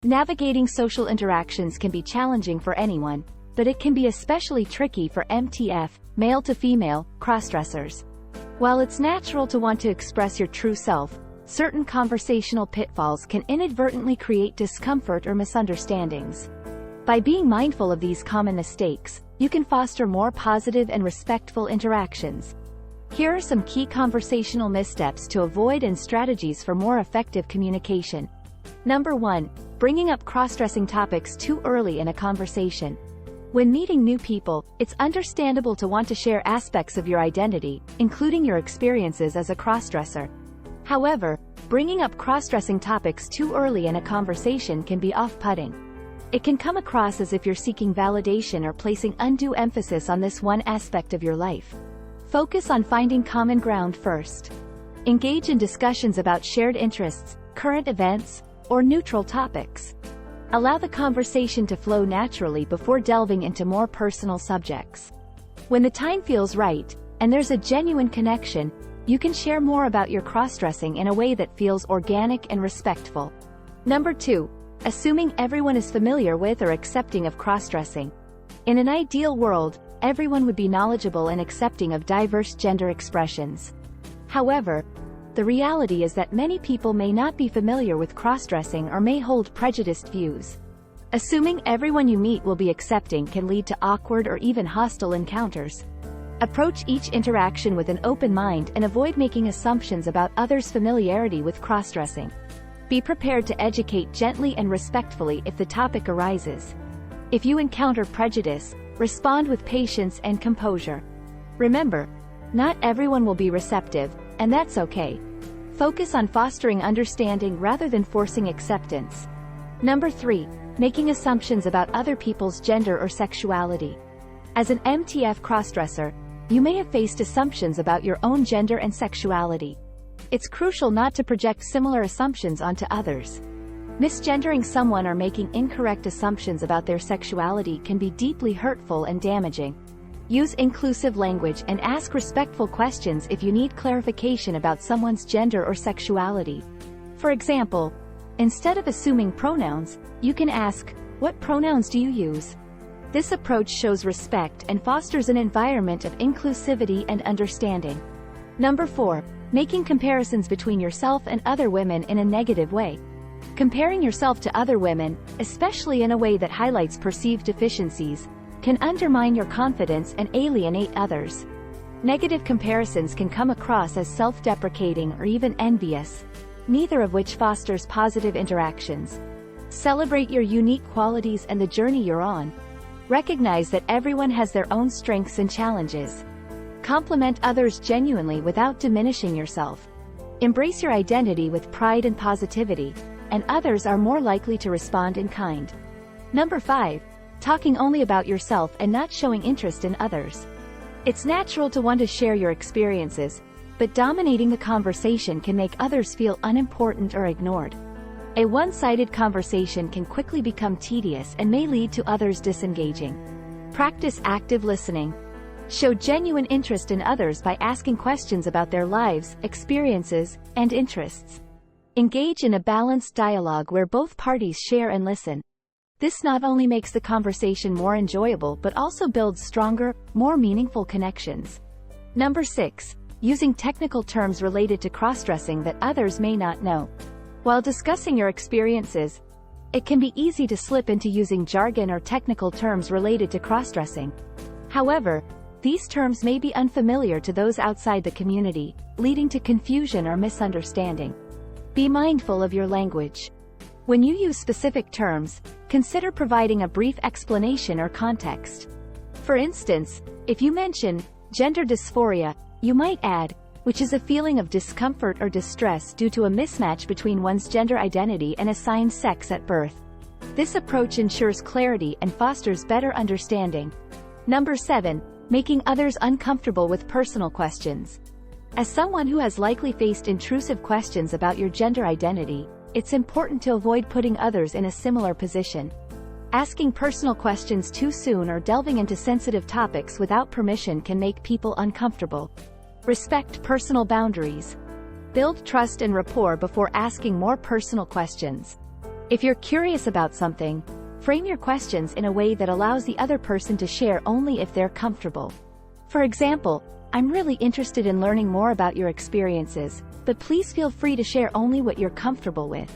Navigating social interactions can be challenging for anyone, but it can be especially tricky for MTF, male-to-female, crossdressers. While it's natural to want to express your true self, certain conversational pitfalls can inadvertently create discomfort or misunderstandings. By being mindful of these common mistakes, you can foster more positive and respectful interactions. Here are some key conversational missteps to avoid and strategies for more effective communication. Number 1. Bringing up cross-dressing topics too early in a conversation. When meeting new people, it's understandable to want to share aspects of your identity, including your experiences as a crossdresser. However, bringing up cross-dressing topics too early in a conversation can be off-putting. It can come across as if you're seeking validation or placing undue emphasis on this one aspect of your life. Focus on finding common ground first. Engage in discussions about shared interests, current events, or neutral topics. Allow the conversation to flow naturally before delving into more personal subjects. When the time feels right, and there's a genuine connection, you can share more about your crossdressing in a way that feels organic and respectful. Number 2. Assuming everyone is familiar with or accepting of crossdressing. In an ideal world, everyone would be knowledgeable and accepting of diverse gender expressions. However, the reality is that many people may not be familiar with crossdressing or may hold prejudiced views. Assuming everyone you meet will be accepting can lead to awkward or even hostile encounters. Approach each interaction with an open mind and avoid making assumptions about others' familiarity with crossdressing. Be prepared to educate gently and respectfully if the topic arises. If you encounter prejudice, respond with patience and composure. Remember, not everyone will be receptive, and that's okay. Focus on fostering understanding rather than forcing acceptance. Number 3. Making assumptions about other people's gender or sexuality. As an MTF crossdresser, you may have faced assumptions about your own gender and sexuality. It's crucial not to project similar assumptions onto others. Misgendering someone or making incorrect assumptions about their sexuality can be deeply hurtful and damaging. Use inclusive language and ask respectful questions if you need clarification about someone's gender or sexuality. For example, instead of assuming pronouns, you can ask, "What pronouns do you use?" This approach shows respect and fosters an environment of inclusivity and understanding. Number 4. Making comparisons between yourself and other women in a negative way. Comparing yourself to other women, especially in a way that highlights perceived deficiencies, can undermine your confidence and alienate others. Negative comparisons can come across as self-deprecating or even envious, neither of which fosters positive interactions. Celebrate your unique qualities and the journey you're on. Recognize that everyone has their own strengths and challenges. Compliment others genuinely without diminishing yourself. Embrace your identity with pride and positivity, and others are more likely to respond in kind. Number 5. Talking only about yourself and not showing interest in others. It's natural to want to share your experiences, but dominating the conversation can make others feel unimportant or ignored. A one-sided conversation can quickly become tedious and may lead to others disengaging. Practice active listening. Show genuine interest in others by asking questions about their lives, experiences, and interests. Engage in a balanced dialogue where both parties share and listen. This not only makes the conversation more enjoyable but also builds stronger, more meaningful connections. Number 6. Using technical terms related to crossdressing that others may not know. While discussing your experiences, it can be easy to slip into using jargon or technical terms related to crossdressing. However, these terms may be unfamiliar to those outside the community, leading to confusion or misunderstanding. Be mindful of your language. When you use specific terms, consider providing a brief explanation or context. For instance, if you mention gender dysphoria, you might add, which is a feeling of discomfort or distress due to a mismatch between one's gender identity and assigned sex at birth. This approach ensures clarity and fosters better understanding. Number 7. Making others uncomfortable with personal questions. As someone who has likely faced intrusive questions about your gender identity, it's important to avoid putting others in a similar position. Asking personal questions too soon or delving into sensitive topics without permission can make people uncomfortable. Respect personal boundaries. Build trust and rapport before asking more personal questions. If you're curious about something, frame your questions in a way that allows the other person to share only if they're comfortable. For example, I'm really interested in learning more about your experiences, but please feel free to share only what you're comfortable with.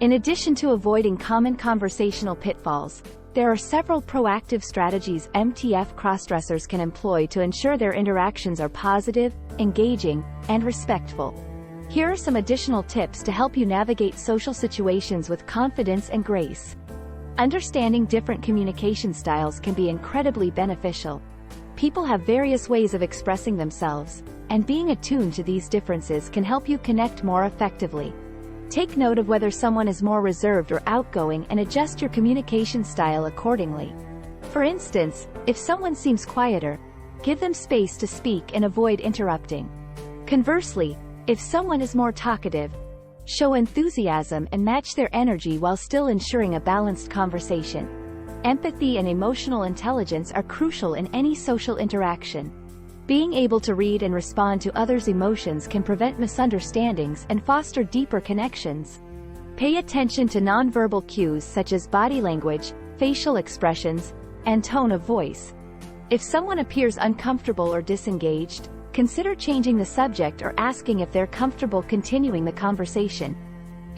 In addition to avoiding common conversational pitfalls, there are several proactive strategies MTF crossdressers can employ to ensure their interactions are positive, engaging, and respectful. Here are some additional tips to help you navigate social situations with confidence and grace. Understanding different communication styles can be incredibly beneficial. People have various ways of expressing themselves, and being attuned to these differences can help you connect more effectively. Take note of whether someone is more reserved or outgoing and adjust your communication style accordingly. For instance, if someone seems quieter, give them space to speak and avoid interrupting. Conversely, if someone is more talkative, show enthusiasm and match their energy while still ensuring a balanced conversation. Empathy and emotional intelligence are crucial in any social interaction. Being able to read and respond to others' emotions can prevent misunderstandings and foster deeper connections. Pay attention to nonverbal cues such as body language, facial expressions, and tone of voice. If someone appears uncomfortable or disengaged, consider changing the subject or asking if they're comfortable continuing the conversation.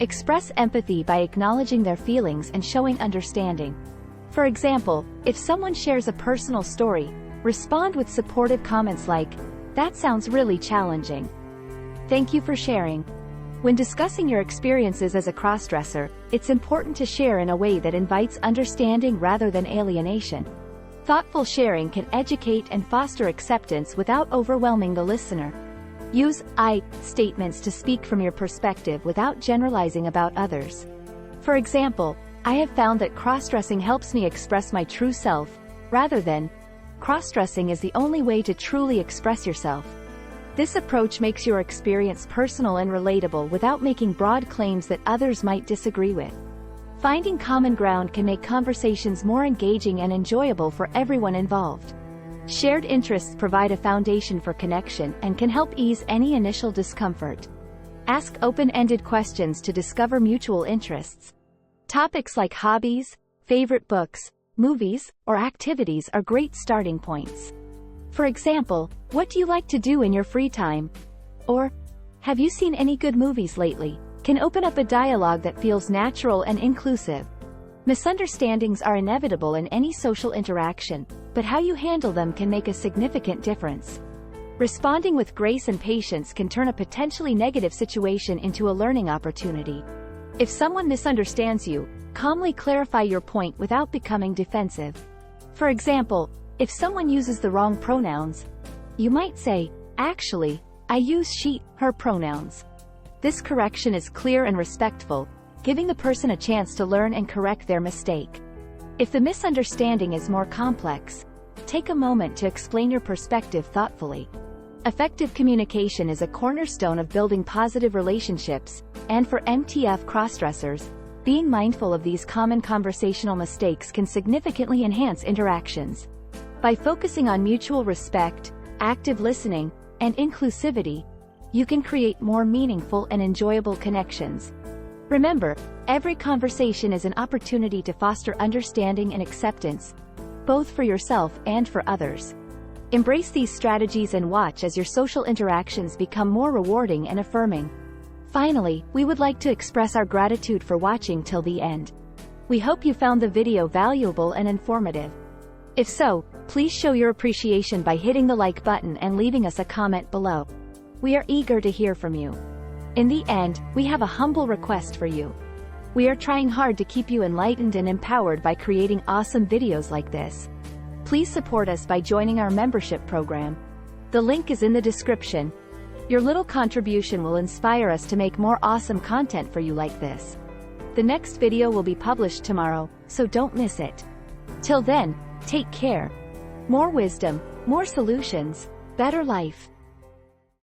Express empathy by acknowledging their feelings and showing understanding. For example, if someone shares a personal story, respond with supportive comments like, "That sounds really challenging. Thank you for sharing." When discussing your experiences as a crossdresser, it's important to share in a way that invites understanding rather than alienation. Thoughtful sharing can educate and foster acceptance without overwhelming the listener. Use "I" statements to speak from your perspective without generalizing about others. For example, I have found that crossdressing helps me express my true self, rather than crossdressing is the only way to truly express yourself. This approach makes your experience personal and relatable without making broad claims that others might disagree with. Finding common ground can make conversations more engaging and enjoyable for everyone involved. Shared interests provide a foundation for connection and can help ease any initial discomfort. Ask open-ended questions to discover mutual interests. Topics like hobbies, favorite books, movies, or activities are great starting points. For example, "What do you like to do in your free time?" or "Have you seen any good movies lately?" can open up a dialogue that feels natural and inclusive. Misunderstandings are inevitable in any social interaction, but how you handle them can make a significant difference. Responding with grace and patience can turn a potentially negative situation into a learning opportunity. If someone misunderstands you, calmly clarify your point without becoming defensive. For example, if someone uses the wrong pronouns, you might say, "Actually, I use she, her pronouns." This correction is clear and respectful, giving the person a chance to learn and correct their mistake. If the misunderstanding is more complex, take a moment to explain your perspective thoughtfully. Effective communication is a cornerstone of building positive relationships, and for MTF crossdressers, being mindful of these common conversational mistakes can significantly enhance interactions. By focusing on mutual respect, active listening, and inclusivity, you can create more meaningful and enjoyable connections. Remember, every conversation is an opportunity to foster understanding and acceptance, both for yourself and for others. Embrace these strategies and watch as your social interactions become more rewarding and affirming. Finally, we would like to express our gratitude for watching till the end. We hope you found the video valuable and informative. If so, please show your appreciation by hitting the like button and leaving us a comment below. We are eager to hear from you. In the end, we have a humble request for you. We are trying hard to keep you enlightened and empowered by creating awesome videos like this. Please support us by joining our membership program. The link is in the description. Your little contribution will inspire us to make more awesome content for you like this. The next video will be published tomorrow, so don't miss it. Till then, take care. More wisdom, more solutions, better life.